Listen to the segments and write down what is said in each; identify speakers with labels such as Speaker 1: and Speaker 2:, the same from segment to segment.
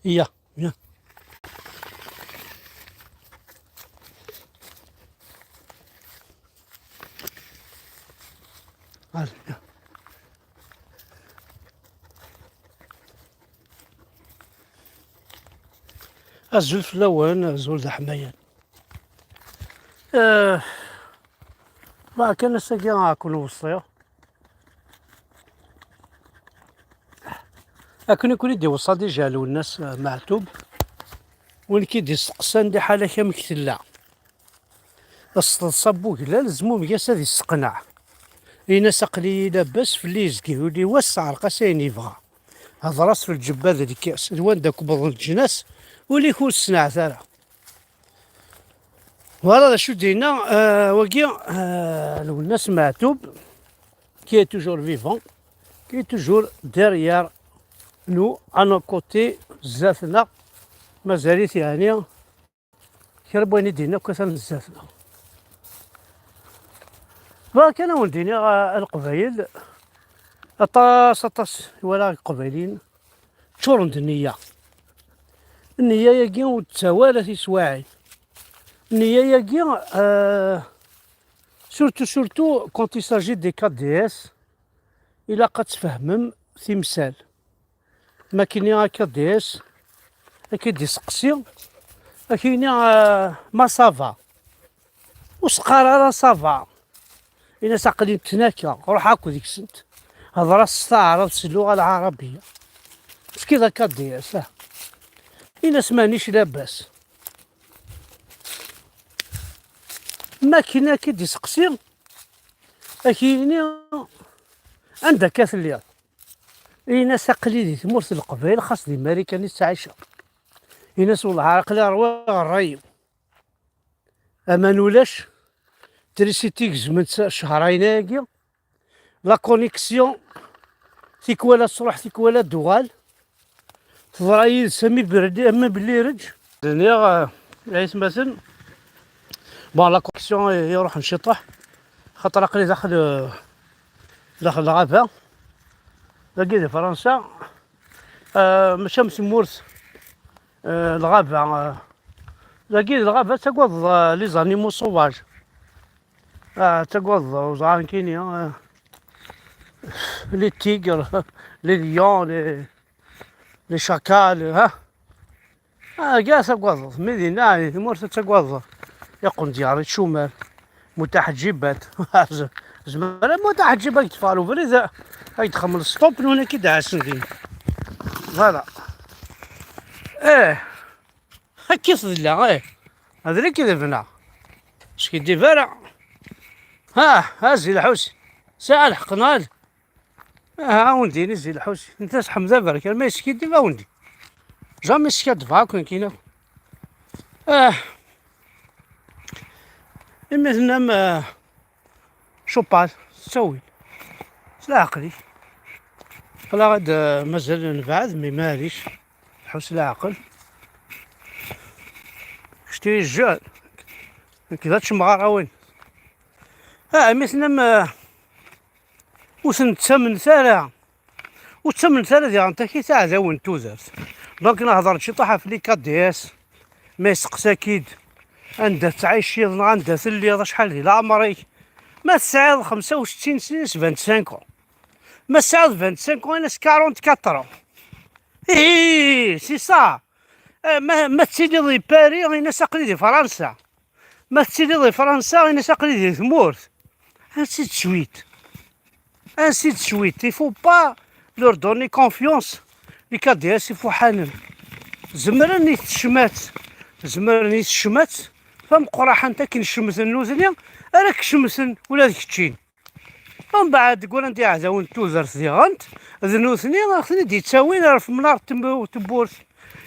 Speaker 1: يا يا هذا يا. الزول في اللون الزول ذا حمايان. آه ما كان ساكي غاكون وصيو أكون يكون يدي وصل ديجا لو الناس معتوب وين كيدي سقسان دي حالة كمكتلا الصبو كلا لزمو ياس هادي السقنع ناس قليل لاباس في اللي يزكي واللي يوسع القاسين يبغى هاد راس في الجبة ذا الكاس وين داك بضن الجناس واللي يكون الصناع ثارا فوالا شو دينا وكيا لو الناس معتوب كي توجور فيفون كي توجور ديريير نو انا كوتي زاتنا مازاليت يعني كي بغينا دينا كثر زاتنا فكان ولدينا القبايل اطاس ولا القبايلين تشورند النية ياكي وتسوالة في سواعي النية ياكي سورتو كونت يساجي دي كا دي اس إلا قد تفهمم تمثال ما كاينين هكا دي اس أكيد يسقسي أكاينين ما صافا وسقارا صافا إلا ساقلين تناكا روح هاكو ديك السنت هضرا استعرض اللغة العربية بس كي ذاك دي اس إلا سمانيش لاباس ما كاين كي يسقسي أكاينين عندها كاث الليل ناس قليل تمورت القبائل خاص دي ماريكاني تعيشها ناس والله عاقلة رواق الريب أما نولاش تريسيتيك زمنت شهرين هاكي لا كونيكسيون تيكوالا تروح تيكوالا دوغال تضرا سامي بردي أما بلي رج دنيا عيس مثلا بون لا كونيكسيون يروح نشطح خاطر عقلي داخل الغابة لقيت فرنسا مشى مسمورت الغابة لقيت الغابة تقوض لي زانيمو سوفاج تقوض وزعان كاينين لي تيغر لي ليون لي شاكال كاع تقوض مدينة مورت تقوض يقول دياري شمال متحجبات زمان متحجبات يتفعلوا فريزا هاي تخمل السطوب من هنا كي دعسن ذي فوالا هاكي صدلا هذا اللي كذا بنا اش كيدير فارع ها زي الحوسي ساعة الحقنا ها وندي زي الحوسي انت حمزة برك ما يسكي ما وندي جامي سكات فاكون كينا مثلا شوبال تسوي لا عقلي لا غاد مازال نبعد مي ماليش حوس لا عقل شتي الجال كذا تشمغار وين مثلا وسن تسمن ثلاثة وتسمن ثلاثة ديال انت كي تاع زاون توزرت دونك نهضر شي طاحة في لي كادياس ما يسقس اكيد عندها تعيش يضنا عندها ثلي شحال ديال العمري ما تسعد 65 سنة 25 ما تسعد 25 ناس 44 سي صا ما تسيدي ضي باري غير ناس قليل فرنسا ما تسيدي ضي فرنسا غير ناس قليل ثمورت انسيت شويت يفو با لور دوني كونفيونس لي كادياس يفو حانم زمرني تشمات فم قراحه انت كي نشمس النوزنيا راك شمسن ولا ديك تشين ومن بعد تقول انت عزاون توزرت ديغنت ذنوثني خصني دي تساوي نعرف منار تبورث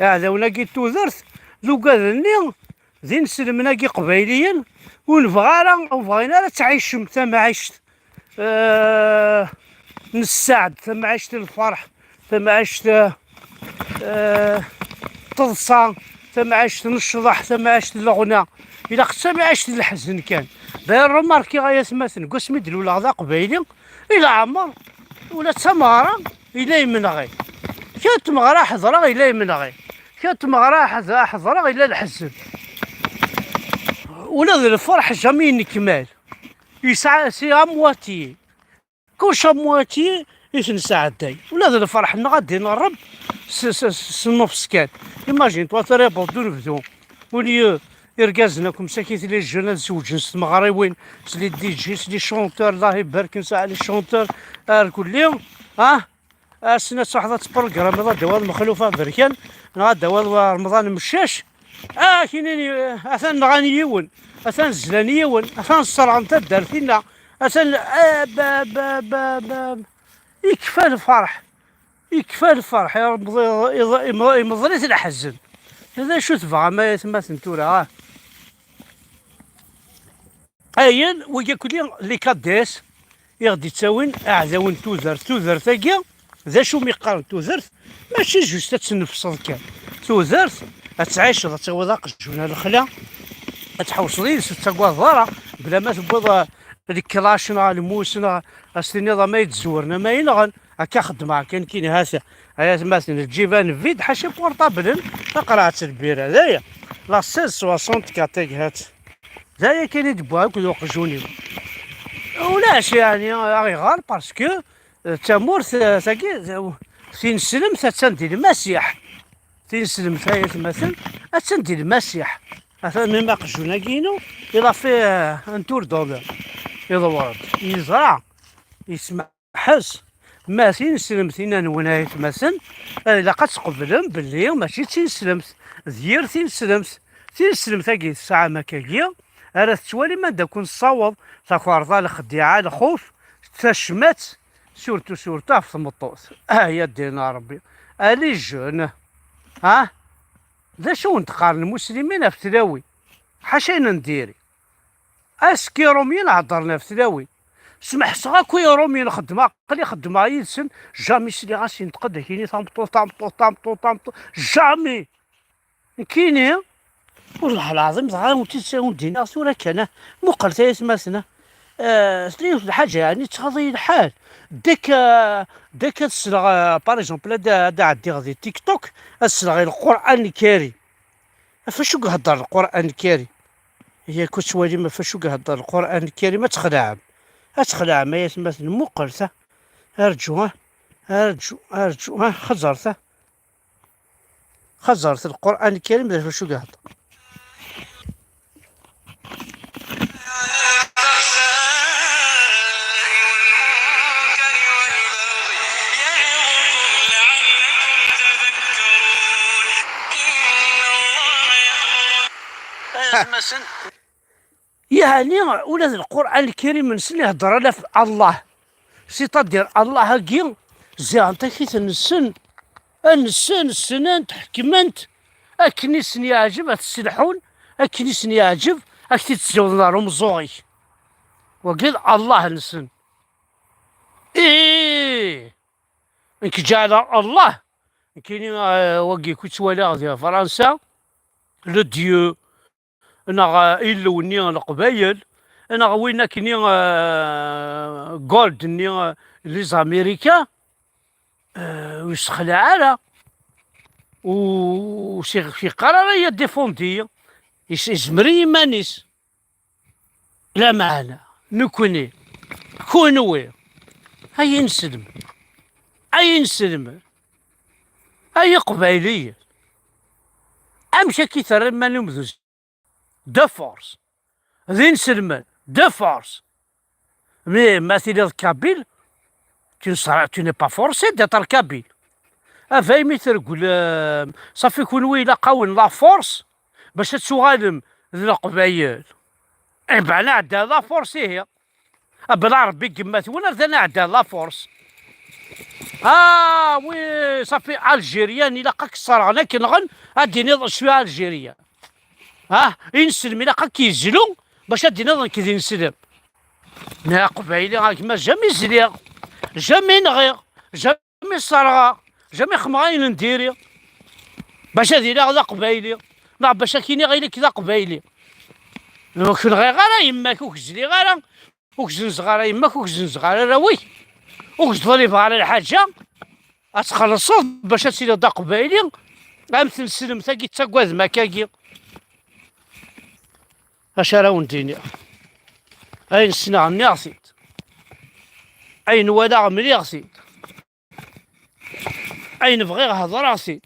Speaker 1: عزاونا كي توزرت لو قادني زين سلمنا كي قبايليا ونبغى بغينا راه تعيش ثم عشت نسعد ثم عشت الفرح ثم عشت تضصى ثم عشت نشضح ثم عشت الغنى إلا قسم عشت الحزن كان داير روماركي غايا سماسن قسمي دلو غدا قبايلي إلا عمر ولا تمغرة إلا يمنغي كانت تمغرة حضرة إلا يمنغي كتمغرا حضرة إلا الحزن ولا الفرح جامي نكمل يسعى سي مواتي كلش مواتي يتنسعداي ولا الفرح غادي نهرب النص كان ايماجين توا تريبل دو نبدو ولي يركازنا كم ساكيت لي الجنات زوجين مغربين سلي دي جي سلي شونتور الله يبارك نساء لي شونتور كل يوم السنة واحدة بروغرام هذا دوال مخلوفة بركان دوال رمضان مشاش كاينين اثان نغاني يون اثان زلان يون اثان الصرعن تدار فينا اثان يكفى الفرح يكفى الفرح يا رب يمضريت الحزن هذا شو تبغى ما تما تنتورا اين ويا كل لي كاديس يغدي تساوين اعزاون توزر ثاقيا ذا شو ميقارن توزرت ماشي جوست تنفصل كان توزرت تعيش تسوي جونا الخلا تحوصلي تسقوا الضرع بلا ما تبوض الكلاشنا الموسنا السنيضه ما يتزورنا ما ينغن هكا خدمه كاين هاسا مثلا الجيبان فيد حاشي بورطابل قرعه البيره هذايا لا 1664 هات هذايا كاين يدبوها كل جوني ولاش يعني غير باسكو تامور ثاكي فين سلم تندي المسيح فين سلم مثلا تندي المسيح مثلا ما قجونا كينو إلا فيه ان تور دولار يدور يزرع يسمع حس ما تينسلمت نونايت مثلا الا قتقبلهم باللي ماشي تينسلمت دير تينسلمت ثاكي الساعه ما كاكيا راه توالي ما داكون الصواب تاكوارضه الخديعه الخوف تشمات سورتو في المطوس يا دينا ربي الي جون ذا شو نتقارن المسلمين في تلاوي حاشين نديري اسكي روميين هضرنا في تلاوي سمح صغاكو يا رومي الخدمه قلي خدمه يلسن جامي سلي غاسي نتقد كيني طامطو جامي كيني والله العظيم زعما تساوي دينا صوره كان مقرته يسمسنا سلي الحاجه يعني تخضي الحال ديك السلغ باغ اكزومبل هذا عندي غادي تيك توك السلغ القران الكريم فاش كيهضر القران الكريم هي كتوالي ما فاش كيهضر القران الكريم تخلع ما يسمى مقرته ارجو خزرت القران الكريم فاش كيهضر يعني ولاد القران الكريم من سن يهضر على الله سيتادير الله هاكي زي انت كيت السنان تحكمنت اكني سن يعجب تسلحون اكني سن يعجب اكتي تزود نارهم زوغي وقال الله نسن انك جعل الله كاين وقي كنت ولا ديال فرنسا لو ديو انا يلوني القبايل انا وين كاين جولد ني لي زاميريكا ويسخلع على وشي قراريه ديفوندي يزمري مانيس لا معنا نكوني كونوي هاي نسلم هاي قبايليه امشي كيثر ما نمذوز دو فورس ذين سلمان دو فورس مي مثلا كابيل tu n'es pas forcé d'être كابيل افايمي ترقل صافي يكون ويلا قاون لا فورس باش تسوغالم القبايل بعنا عندها لا فورس هي بلا ربي كما ولا ثنا عندها لا فورس وي صافي الجيريان الا قاك الصراغنا كنغن غادي نض شويه الجيريا ينسلم الا قاك كيزلو باش غادي نض كي نسلم نا قبايلي كما جامي زليغ جامي نغير جامي صرغا جامي خمغاين نديري باش هادي لا قبايلي لا باش كايني غير كذا قبايلي كون غير يماك وكزلي غير وكزن صغار يماك وكزن صغار راوي وكزضري على الحاجه اتخلصوا باش تسير دا قبايلي أمثل السلم تاكي تاكواز مكاكي اش راه ونديني أين السنة نيغسيت أين ولا مليغ سيت أين بغيغ هضر سيت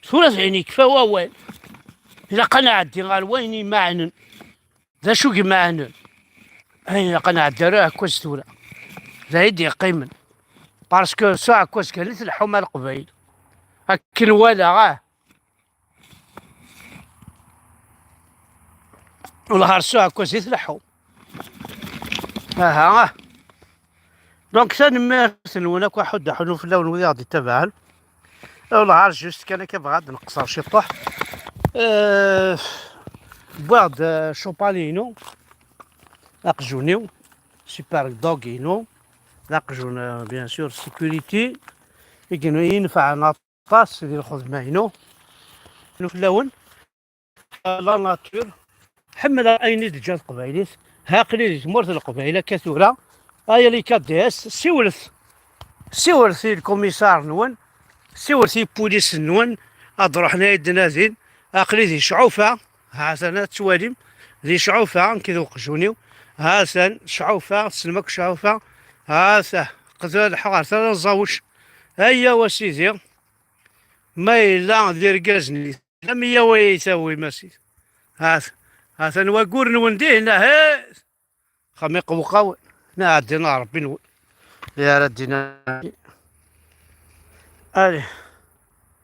Speaker 1: ثلاث عيني كفا ووال إلا قناعة دي غال ويني معنن ذا شو معنن أين قناعة داروها كوز ثورة ذا يدي قيمن باسكو ساعة كوز كانت الحومة القبيل هكين ولا غاه والهار ساعة كوز يتلحو ها دونك سنمارسن وناك واحد حنو في اللون الرياضي تبعها والله جوست كان كيبغى نقصر شي طوح بوارد شوبالينو اقجونيو سوبر دوغينو اقجون بيان سور سيكوريتي يكونو ينفع نطاس ديال الخدمة في اللون لا ناتور حمل ايني دجاج قبايليت ها قليل مورت القبايله كثوره هاي اللي كديس سيورث الكوميسار نون سيورثي بوليس نون اضرو حنا يدنا زين اقلي ذي شعوفه هاسن تواليم ذي شعوفه كذا قجونيو هاسن شعوفه سلمك شعوفه هاسه قتل الحوار ثلاث نزاوش هيا وسيدي ما إلا دير كازني لم يسوي ماشي هاسا نواقور نونديه هنا هاس خميق وقاوي نعدينا ربي نقول يا ردينا.